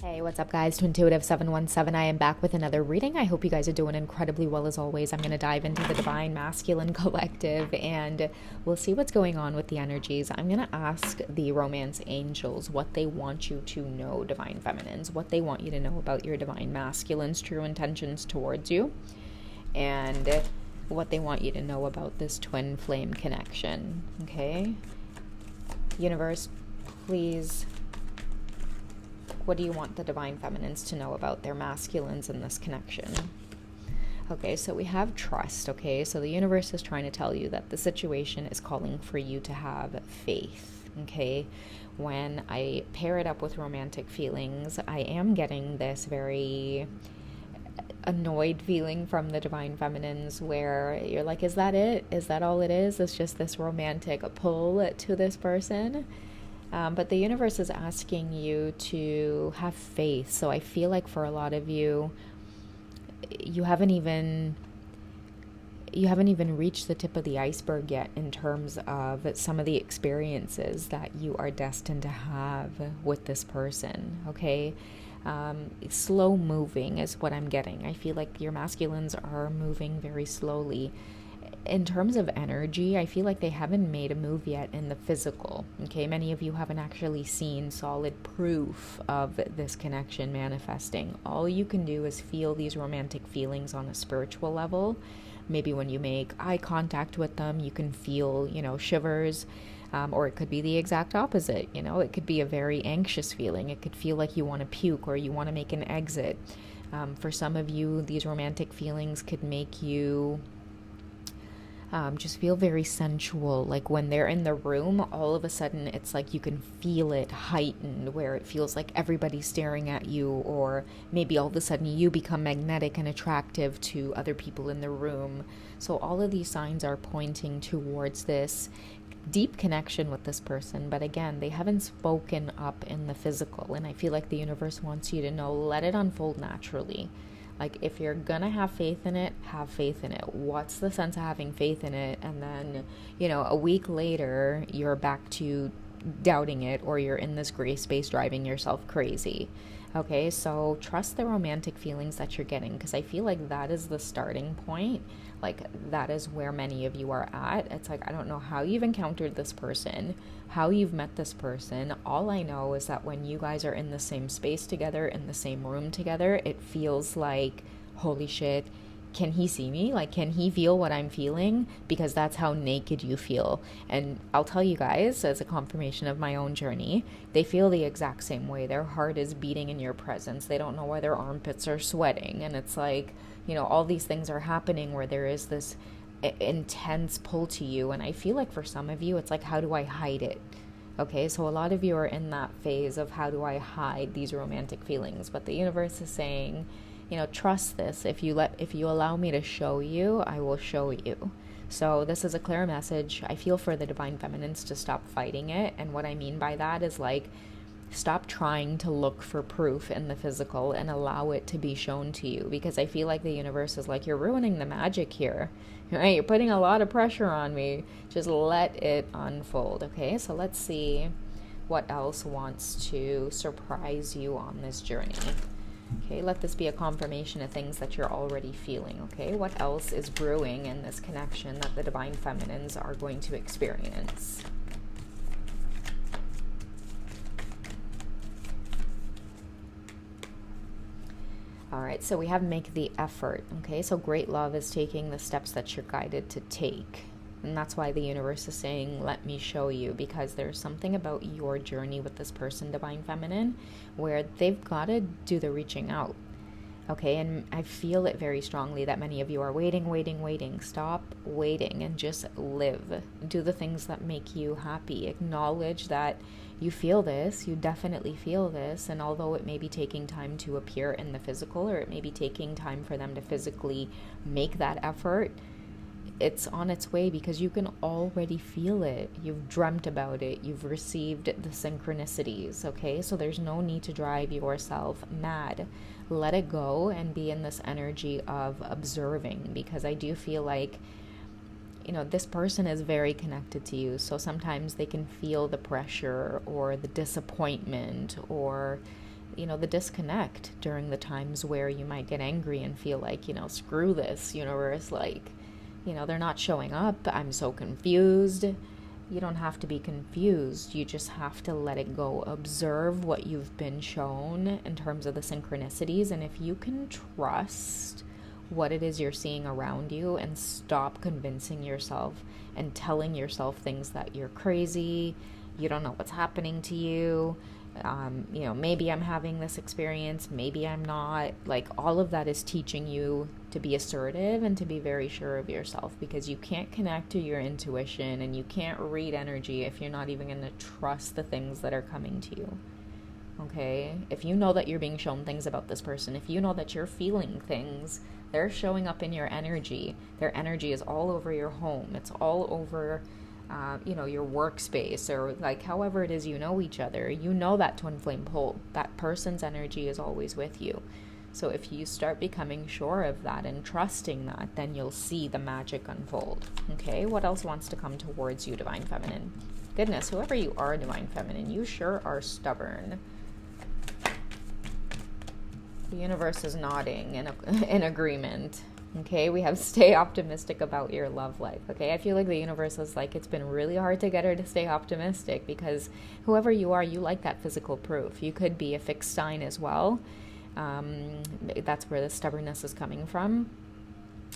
Hey, what's up, guys? To Intuitive 717, I am back with another reading. I hope you guys are doing incredibly well as always. I'm going to dive into the Divine Masculine Collective and we'll see what's going on with the energies. I'm going to ask the Romance Angels what they want you to know, Divine Feminines, what they want you to know about your Divine Masculines' true intentions towards you, and what they want you to know about this twin flame connection. Okay? Universe, please, what do you want the Divine Feminines to know about their masculines in this connection? Okay, so we have trust, okay? So the universe is trying to tell you that the situation is calling for you to have faith, okay? When I pair it up with romantic feelings, I am getting this very annoyed feeling from the Divine Feminines where you're like, is that it? Is that all it is? It's just this romantic pull to this person? But the universe is asking you to have faith. So I feel like for a lot of you, you haven't even reached the tip of the iceberg yet in terms of some of the experiences that you are destined to have with this person, okay? Slow moving is what I'm getting. I feel like your masculines are moving very slowly. In terms of energy, I feel like they haven't made a move yet in the physical, okay? Many of you haven't actually seen solid proof of this connection manifesting. All you can do is feel these romantic feelings on a spiritual level. Maybe when you make eye contact with them, you can feel, shivers, or it could be the exact opposite, it could be a very anxious feeling. It could feel like you want to puke or you want to make an exit. For some of you, these romantic feelings could make you just feel very sensual. Like when they're in the room, all of a sudden it's like you can feel it heightened, where it feels like everybody's staring at you, or maybe all of a sudden you become magnetic and attractive to other people in the room. So all of these signs are pointing towards this deep connection with this person, but again, they haven't spoken up in the physical, and I feel like the universe wants you to know, let it unfold naturally. Like, if you're gonna have faith in it, have faith in it. What's the sense of having faith in it? And then, a week later, you're back to doubting it, or you're in this gray space driving yourself crazy. Okay, so trust the romantic feelings that you're getting, because I feel like that is the starting point. Like, that is where many of you are at. It's like, I don't know how you've encountered this person, how you've met this person. All I know is that when you guys are in the same space together, in the same room together, it feels like, holy shit, can he see me? Like, can he feel what I'm feeling? Because that's how naked you feel. And I'll tell you guys, as a confirmation of my own journey, they feel the exact same way. Their heart is beating in your presence. They don't know why their armpits are sweating. And it's like, all these things are happening where there is this intense pull to you. And I feel like for some of you, it's like, how do I hide it? Okay, so a lot of you are in that phase of, how do I hide these romantic feelings? But the universe is saying, trust this. If you allow me to show you, I will show you. So this is a clear message. I feel for the Divine Feminines to stop fighting it. And what I mean by that is, like, stop trying to look for proof in the physical and allow it to be shown to you. Because I feel like the universe is like, you're ruining the magic here. Right? You're putting a lot of pressure on me. Just let it unfold. Okay, so let's see what else wants to surprise you on this journey. Okay, let this be a confirmation of things that you're already feeling, okay? What else is brewing in this connection that the Divine Feminines are going to experience? All right, so we have make the effort, okay? So great love is taking the steps that you're guided to take. And that's why the universe is saying, let me show you, because there's something about your journey with this person, Divine Feminine, where they've got to do the reaching out. Okay, and I feel it very strongly that many of you are waiting. Stop waiting and just live. Do the things that make you happy. Acknowledge that you feel this, you definitely feel this, and although it may be taking time to appear in the physical, or it may be taking time for them to physically make that effort, it's on its way, because you can already feel it. You've dreamt about it. You've received the synchronicities, okay? So there's no need to drive yourself mad. Let it go and be in this energy of observing, because I do feel like this person is very connected to you. So sometimes they can feel the pressure or the disappointment or, the disconnect during the times where you might get angry and feel like, screw this universe, like, they're not showing up. I'm so confused. You don't have to be confused. You just have to let it go. Observe what you've been shown in terms of the synchronicities. And if you can trust what it is you're seeing around you and stop convincing yourself and telling yourself things that you're crazy, you don't know what's happening to you, maybe I'm having this experience, maybe I'm not. Like, all of that is teaching you to be assertive and to be very sure of yourself, because you can't connect to your intuition and you can't read energy if you're not even going to trust the things that are coming to you. Okay? If you know that you're being shown things about this person, if you know that you're feeling things, they're showing up in your energy. Their energy is all over your home. It's all over your workspace, or like however it is you know each other. You know that twin flame pole. That person's energy is always with you. So if you start becoming sure of that and trusting that, then you'll see the magic unfold. Okay, what else wants to come towards you, Divine Feminine? Goodness, whoever you are, Divine Feminine, you sure are stubborn. The universe is nodding in agreement. Okay, we have stay optimistic about your love life. Okay, I feel like the universe is like, it's been really hard to get her to stay optimistic, because whoever you are, you like that physical proof. You could be a fixed sign as well. That's where the stubbornness is coming from.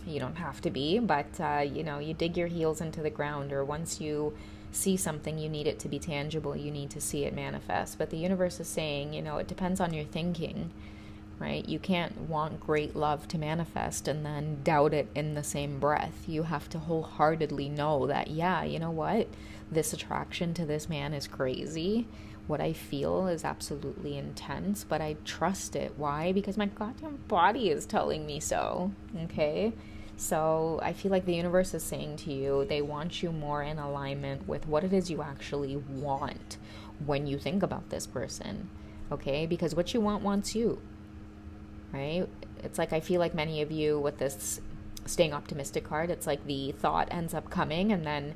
You don't have to be, but you dig your heels into the ground, or once you see something, you need it to be tangible. You need to see it manifest. But the universe is saying, it depends on your thinking. Right? You can't want great love to manifest and then doubt it in the same breath. You have to wholeheartedly know that, yeah, you know what? This attraction to this man is crazy. What I feel is absolutely intense, but I trust it. Why? Because my goddamn body is telling me so. Okay? So I feel like the universe is saying to you, they want you more in alignment with what it is you actually want when you think about this person. Okay? Because what you want wants you. Right? It's like, I feel like many of you with this staying optimistic card, it's like the thought ends up coming, and then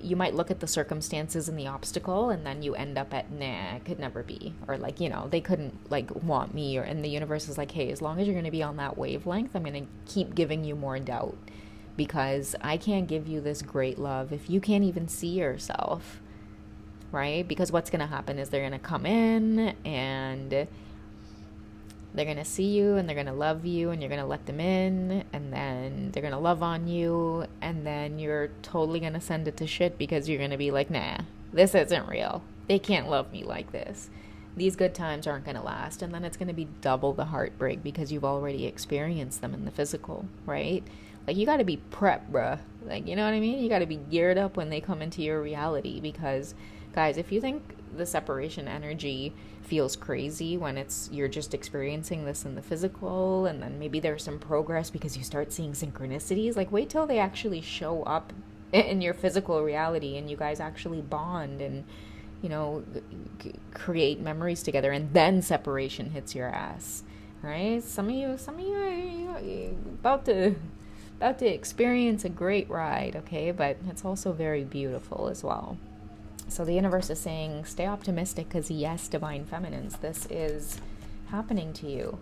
you might look at the circumstances and the obstacle, and then you end up at, nah, it could never be. Or like, they couldn't like want me, and the universe is like, hey, as long as you're going to be on that wavelength, I'm going to keep giving you more doubt, because I can't give you this great love if you can't even see yourself. Right? Because what's going to happen is they're going to come in and they're going to see you and they're going to love you, and you're going to let them in, and then they're going to love on you, and then you're totally going to send it to shit, because you're going to be like, nah, this isn't real. They can't love me like this. These good times aren't going to last. And then it's going to be double the heartbreak, because you've already experienced them in the physical, right? Like, you got to be prepped, bruh. Like, you know what I mean? You got to be geared up when they come into your reality, because, guys, if you think the separation energy feels crazy when you're just experiencing this in the physical, and then maybe there's some progress because you start seeing synchronicities, like, wait till they actually show up in your physical reality and you guys actually bond and create memories together, and then separation hits your ass. Right? Some of you are about to experience a great ride, okay? But it's also very beautiful as well. So the universe is saying, stay optimistic, because yes, Divine Feminines, this is happening to you.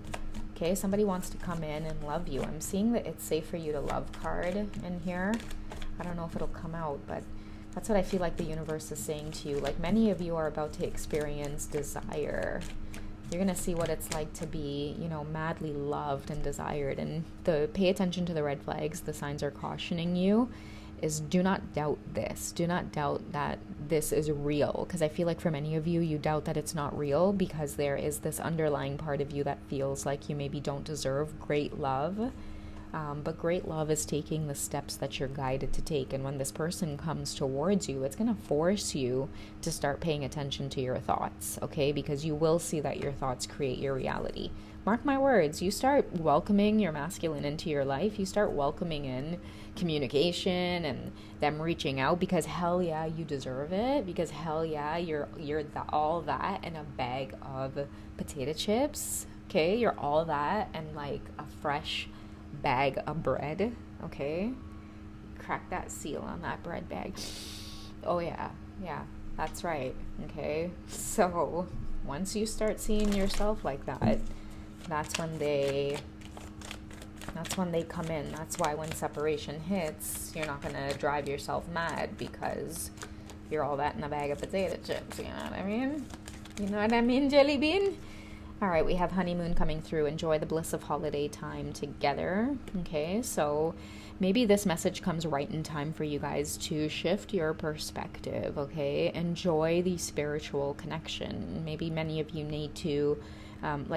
Okay, somebody wants to come in and love you. I'm seeing the It's Safe for You to Love card in here. I don't know if it'll come out, but that's what I feel like the universe is saying to you. Like, many of you are about to experience desire. You're going to see what it's like to be, madly loved and desired. And pay attention to the red flags. The signs are cautioning you. Is do not doubt this. Do not doubt that this is real, because I feel like for many of you, you doubt that it's not real because there is this underlying part of you that feels like you maybe don't deserve great love. But great love is taking the steps that you're guided to take. And when this person comes towards you, it's going to force you to start paying attention to your thoughts, okay? Because you will see that your thoughts create your reality. Mark my words, you start welcoming your masculine into your life. You start welcoming in communication and them reaching out, because hell yeah, you deserve it. Because hell yeah, you're all that and a bag of potato chips, okay? You're all that and like a fresh bag of bread, okay? crack that seal on that bread bag. Oh yeah, that's right. Okay, so once you start seeing yourself like that, that's when they come in. That's why when separation hits, you're not going to drive yourself mad because you're all that in a bag of potato chips. You know what I mean? You know what I mean, Jelly Bean? All right, we have honeymoon coming through. Enjoy the bliss of holiday time together. Okay, so maybe this message comes right in time for you guys to shift your perspective. Okay, enjoy the spiritual connection. Maybe many of you need to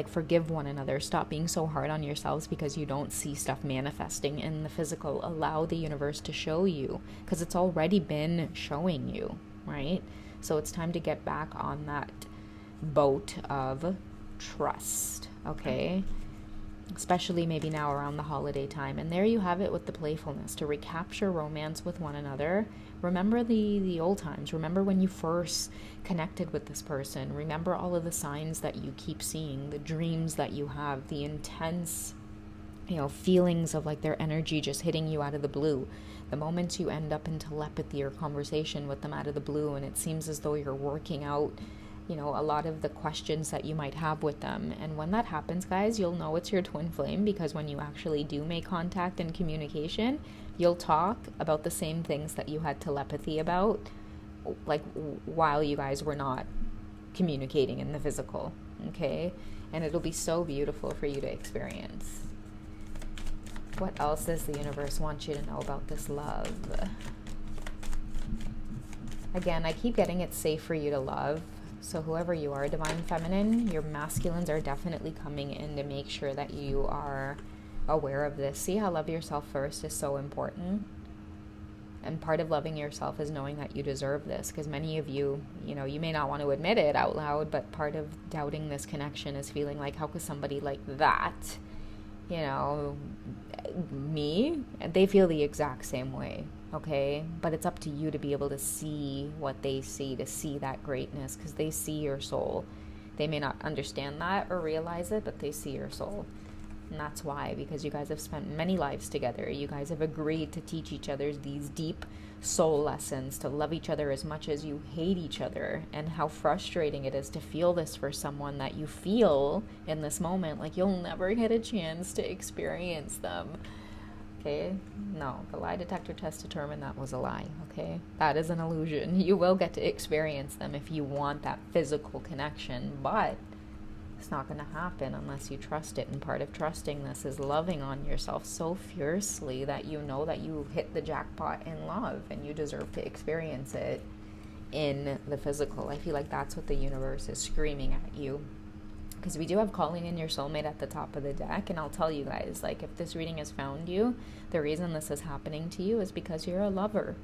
forgive one another. Stop being so hard on yourselves because you don't see stuff manifesting in the physical. Allow the universe to show you, because it's already been showing you, right? So it's time to get back on that boat of trust, okay? Especially maybe now around the holiday time. And there you have it with the playfulness, to recapture romance with one another. Remember the old times. Remember when you first connected with this person. Remember all of the signs that you keep seeing, the dreams that you have, the intense, feelings of like their energy just hitting you out of the blue. The moments you end up in telepathy or conversation with them out of the blue, and it seems as though you're working out a lot of the questions that you might have with them. And when that happens, guys, you'll know it's your twin flame, because when you actually do make contact and communication, you'll talk about the same things that you had telepathy about, like while you guys were not communicating in the physical, okay? And it'll be so beautiful for you to experience. What else does the universe want you to know about this love? Again, I keep getting it's safe for you to love. So whoever you are, divine feminine, your masculines are definitely coming in to make sure that you are aware of this. See how love yourself first is so important? And part of loving yourself is knowing that you deserve this, because many of you, you may not want to admit it out loud, but part of doubting this connection is feeling like, how could somebody like that, me? They feel the exact same way. Okay, but it's up to you to be able to see what they see, to see that greatness, because they see your soul. They may not understand that or realize it, but they see your soul. And that's why, because you guys have spent many lives together. You guys have agreed to teach each other these deep soul lessons, to love each other as much as you hate each other. And how frustrating it is to feel this for someone that you feel in this moment like you'll never get a chance to experience them. Okay, no, the lie detector test determined that was a lie, okay? That is an illusion. You will get to experience them if you want that physical connection, but it's not going to happen unless you trust it. And part of trusting this is loving on yourself so fiercely that you know that you hit the jackpot in love and you deserve to experience it in the physical. I feel like that's what the universe is screaming at you. Because we do have calling in your soulmate at the top of the deck. And I'll tell you guys, like, if this reading has found you, the reason this is happening to you is because you're a lover.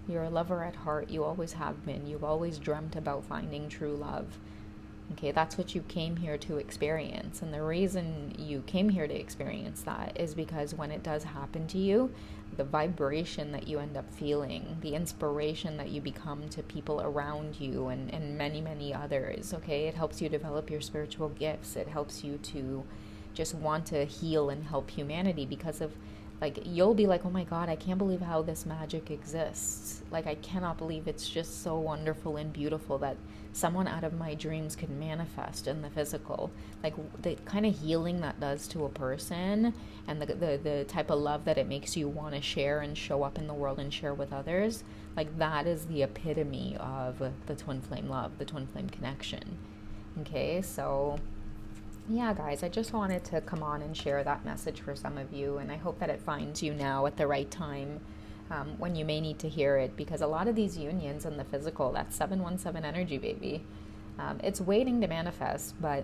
You're a lover at heart. You always have been. You've always dreamt about finding true love. Okay, that's what you came here to experience. And the reason you came here to experience that is because when it does happen to you, the vibration that you end up feeling, the inspiration that you become to people around you and many, many others, okay? It helps you develop your spiritual gifts. It helps you to just want to heal and help humanity, because of, like, you'll be like, oh my God, I can't believe how this magic exists. Like, I cannot believe it's just so wonderful and beautiful that someone out of my dreams could manifest in the physical. Like, the kind of healing that does to a person, and the type of love that it makes you want to share and show up in the world and share with others, like, that is the epitome of the twin flame love, the twin flame connection. Okay, so yeah, guys, I just wanted to come on and share that message for some of you, and I hope that it finds you now at the right time, when you may need to hear it, because a lot of these unions in the physical, that's 717 energy, baby. It's waiting to manifest, but,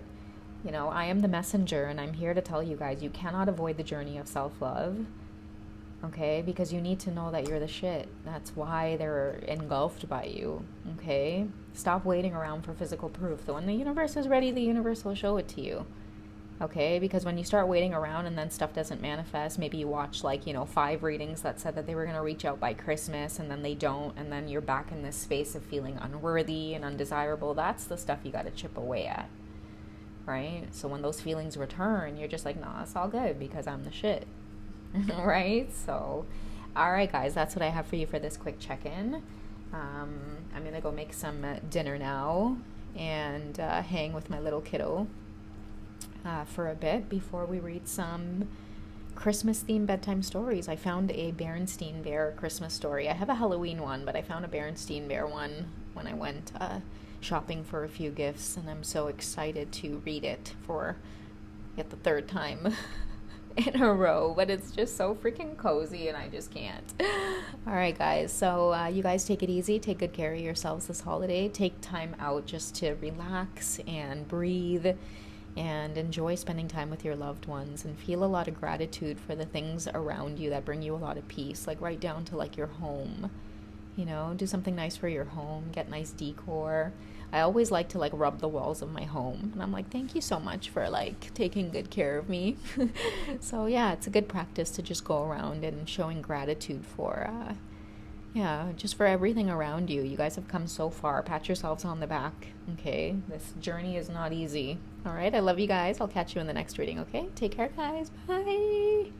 I am the messenger, and I'm here to tell you guys, you cannot avoid the journey of self-love, okay? Because you need to know that you're the shit. That's why they're engulfed by you, okay? Stop waiting around for physical proof. So when the universe is ready, the universe will show it to you, okay? Because when you start waiting around and then stuff doesn't manifest, maybe you watch 5 readings that said that they were going to reach out by Christmas, and then they don't, and then you're back in this space of feeling unworthy and undesirable. That's the stuff you got to chip away at, right? So when those feelings return, you're just like, nah, it's all good because I'm the shit. Right? So All right, guys, that's what I have for you for this quick check-in. I'm gonna go make some dinner now and hang with my little kiddo for a bit before we read some Christmas themed bedtime stories. I found a Berenstain Bear Christmas story. I have a Halloween one, but I found a Berenstain Bear one when I went shopping for a few gifts, and I'm so excited to read it for yet the third time in a row, but it's just so freaking cozy and I just can't. All right, guys, so you guys take it easy, take good care of yourselves this holiday, take time out just to relax and breathe and enjoy spending time with your loved ones, and feel a lot of gratitude for the things around you that bring you a lot of peace, like right down to like your home. You know, do something nice for your home, get nice decor. I always like to like rub the walls of my home, and I'm like, thank you so much for like taking good care of me. So yeah, it's a good practice to just go around and showing gratitude for just for everything around you. You guys have come so far. Pat yourselves on the back. Okay, this journey is not easy. All right, I love you guys. I'll catch you in the next reading. Okay, take care, guys. Bye.